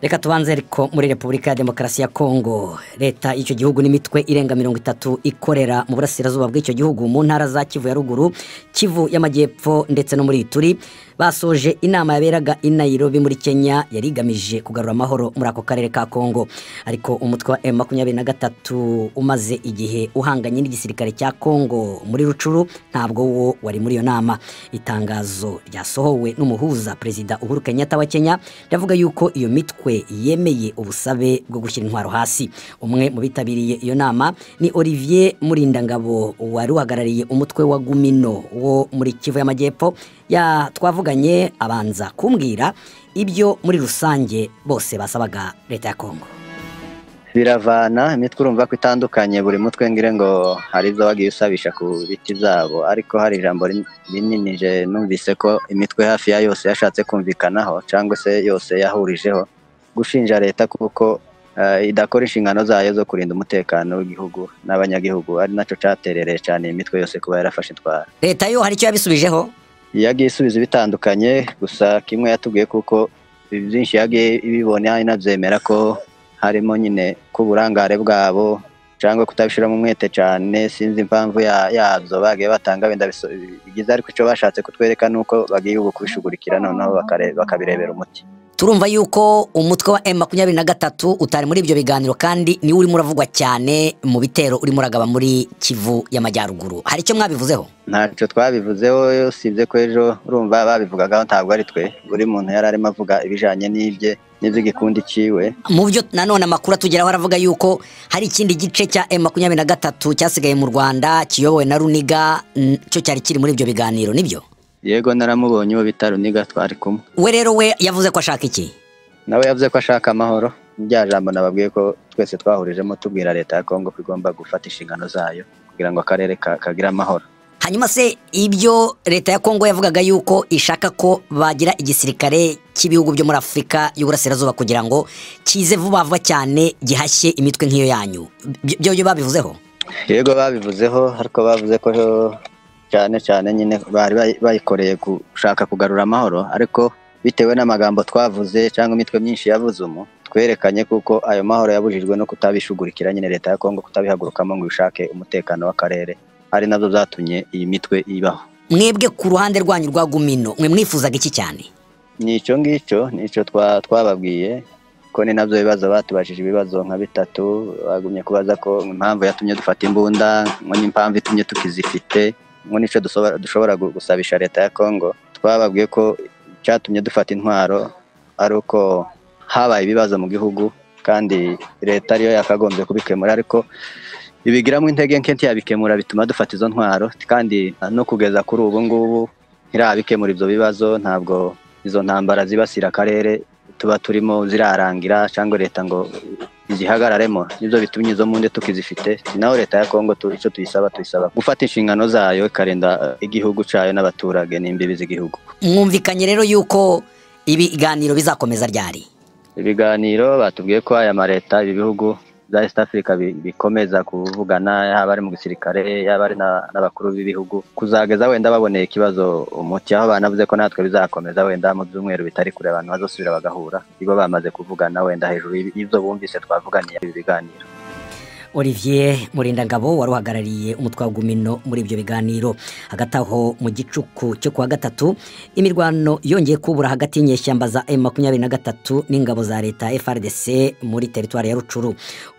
Reka tubanze ariko muri Repubulika ya Demokarasi ya Kongo, leta y'icyo gihugu n'imitwe irenga 30 ikorera mu burasirazuba bw'icyo gihugu mu ntara za Kivu ya ruguru, Kivu y'amajyepfo ndetse no muri Ituri, basoje inama yaberaga i Nairobi muri Kenya yari igamije kugarura amahoro muri ako karere ka Kongo. Ariko umutwe wa M23 umaze igihe uhanganye n'igisirikare cya Kongo muri Rucuru ntabwo wo wari muri iyo nama. Itangazo ryasohowe n'umuhuza Perezida Uhuru Kenyatta wa Kenya yavuga yuko iyo mitwe yemeye ubusabe bwo gushyira intwaro hasi. Umwe mu bitabiriye iyo nama ni Olivier Murindangabo wari uhagarariye umutwe wa Gumino wo muri Kivu y'amajyepfo. Twavuganye abanza kumbwira ibyo muri rusange bose basabaga leta ya Kongo. Biravana imitwe urumva ko itandukanye, buri mutwe ngire ngo hari ibyo wagiye usabisha ku biti zabo, ariko hari ijambo rinini je numvise ko imitwe hafi ya yose yashatse kumvikanaho cyangwa se yose yahurijeho gushinja leta kuko idakora inshingano zayo zo kurinda umutekano w'igihugu n'abanyagihugu, ari naco caterereye cyane imitwe yose kuba yarafashe intwaro. Leta yo hari icyo yabisubijeho? Yagiye isubiza bitandukanye, gusa kimwe yatubwiye kuko byinshi yagiye ibibona inavyemera ko harimo nyine kuburangare bwabo cyangwa kutabishira mu mwete cyane. Sinzi impamvu yazo bagiye batanga wenda bigize, ariko ico bashatse kutwereka nuko bagiye kubishugurikira noneho bakabirebera umuti. Turumva yuko umutwe wa M23 utari muri ibyo biganiro kandi ni uri muravugwa cyane mu bitero uri muragaba muri Kivu y'amajyaruguru. Hari icyo mwabivuzeho? Ntacyo twabivuzeho, sibye ko ejo urumva babivugagaho ntabwo ari twe, buri muntu yararimo avuga ibijanye n'ivy'igikundi ciwe. Mu byo nanone amakuru atugeraho aravuga yuko hari ikindi gice cya M23 cyasigaye mu Rwanda kiyobowe na Runiga, cyo cyari kiri muri ibyo biganiro, nibyo? Yego naramubonye uwo bita Runiga twari kumwe. We rero we yavuze ko ashaka iki? Nawe yavuze ko ashaka amahoro. Rya jambo nababwiye ko twese twahurijemo tubwira leta ya Kongo ko igomba gufata inshingano zayo kugira ngo akarere kagira amahoro. Hanyuma se ibyo leta ya Kongo yavugaga yuko ishaka ko bagira igisirikare cy'ibihugu byo muri Afrika y'Uburasirazuba kugira ngo kize vuba vuba cyane gihashye imitwe nk'iyo yanyu, byo babivuzeho? Yego babivuzeho, ariko bavuze ko cyane nyine bari bayikoreye gushaka kugarura amahoro, ariko bitewe n'amagambo twavuze cyangwa imitwe myinshi yavuze twerekanye kuko ayo mahoro yabujijwe no kutabishugurikira nyine leta ya Kongo kutabihagurukamo ngo ishake umutekano w'akarere, ari nabyo zatumye iyi mitwe ibaho. Mwebwe ku ruhande rwanyu rwa Gumino mwe mwifuzaga iki cyane? Nico twababwiye ko ni nabyo bibazo batubajije ibibazo nka bitatu. Bagumye kubaza ko impamvu yatumye dufata imbunda, ngo n'impamvu itumye tukizifite, ngo nico dushobora gusabisha leta ya Kongo. Twababwiye ko cyatumye dufata intwaro ari uko habaye ibibazo mu gihugu kandi leta ariyo yakagombye kubikemura, ariko ibigiramo intege nke ntiyabikemura, bituma dufata izo ntwaro, kandi no kugeza kuri ubu ngubu ntirabikemura ibyo bibazo. Ntabwo izo ntambara zibasira akarere tuba turimo zirarangira cyangwa leta ngo izihagararemo. Nibyo bitumye izo munde tukizifite. Naho leta ya Kongo icyo tuyisaba gufata inshingano zayo ikarinda igihugu cyayo n'abaturage n'imbibi z'igihugu. Mwumvikanye rero yuko ibiganiro bizakomeza ryari? Ibiganiro batubwiye ko aya mareta ibi bihugu za East Africa bikomeza kuvugana, yaba ari mu gisirikare yaba ari n'abakuru b'ibihugu, kuzageza wenda baboneye ikibazo umuti. Aho banavuze ko natwe bizakomeza wenda mu byumweru bitari kure abantu bazosubira bagahura, ibo bamaze kuvugana wenda hejuru y'ibyo bumvise twavuganiye ibi biganiro. Olivier Murindangabo wari uhagarariye umutwe wa Gumino muri ibyo biganiro. Hagati aho mu gicuku cyo kuwa gatatu imirwano yongeye kubura hagati y'inyeshyamba za M23 n'ingabo za leta FARDC muri teritwari ya Rucuru.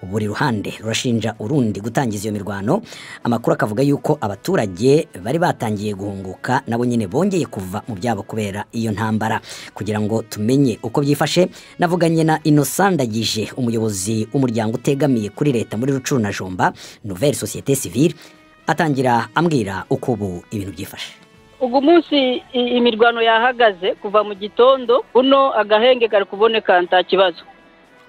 Buri ruhande rurashinja urundi gutangiza iyo mirwano. Amakuru akavuga yuko abaturage bari batangiye guhunguka nabo nyine bongeye kuva mu byabo kubera iyo ntambara. Kugira ngo tumenye uko byifashe, navuganye na Innocent Ndagije, umuyobozi w'umuryango utegamiye kuri leta muri Rucuru na Jomba, Nouvelle Société Civile, atangira ambwira uko ubu ibintu byifashe. Ugu munsi imirwano yahagaze kuva mu gitondo, uno agahenge kari kuboneka nta kibazo.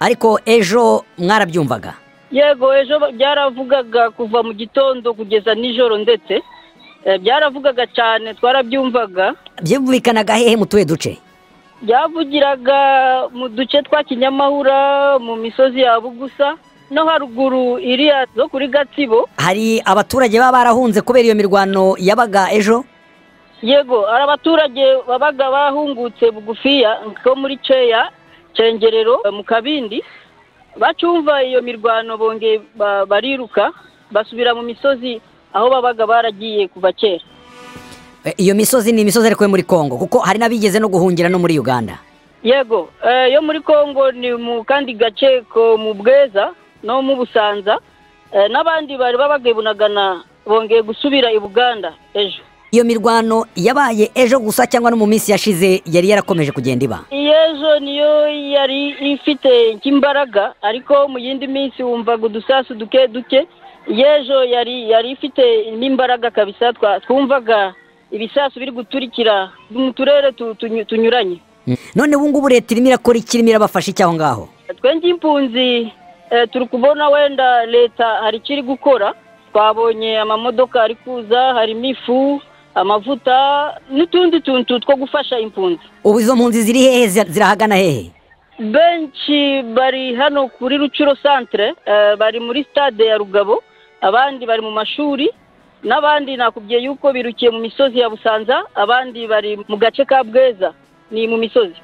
Ariko ejo mwarabyumvaga? Yego, ejo byaravugaga kuva mu gitondo kugeza nijoro, ndetse byaravugaga cyane, twarabyumvaga. Byumvikanaga hehe mu tuwe duce? Byavugiraga mu duce twa Kinyamahura, mu misozi ya Bugusa no haruguru iriya zo kuri Gatsibo. Hari abaturage baba barahunze kubera iyo mirwano yabaga ejo? Yego, ari abaturage babaga bahungutse bugufiya nko muri Ceya Cengerero mu Kabindi bacumva iyo mirwano bongeye bariruka basubira mu misozi aho babaga baragiye kuva kera. Iyo misozi ni imisozi ariko yo muri Kongo kuko hari nabigeze no guhungira no muri Uganda. Yego yo muri Kongo ni mu kandi gace ko mu Bweza no mu Busanza n'abandi bari babagebunagana bongeye gusubira i Buganda ejo. Iyo mirwano yabaye ejo gusa cyangwa no mu minsi yashize yari yarakomeje kugenda iba? Ejo niyo yari ifite imbaraga ariko mu yindi minsi wumvaga udusasu duke yejo yari ifite imbaraga kabisa twumvaga ibisasu biri guturikira mu turere tunyuranye. None ubu ngubu leta irimo irakora iki, irimo irabafasha icyaho ngaho? Twenge impunzi turi kubona wenda leta hari kiri gukora, twabonye amamodoka ari kuza, harimo ifu, amavuta n'utundi tuntu two gufasha impunzi. Ubu izo mpunzi ziri hehe, zirahagana hehe? Benshi bari hano kuri Rucuro centre, bari muri stade ya Rugabo, abandi bari mu mashuri, n'abandi nakubwiye yuko birukiye mu misozi ya Busanza, abandi bari mu gace ka Bweza ni mu misozi.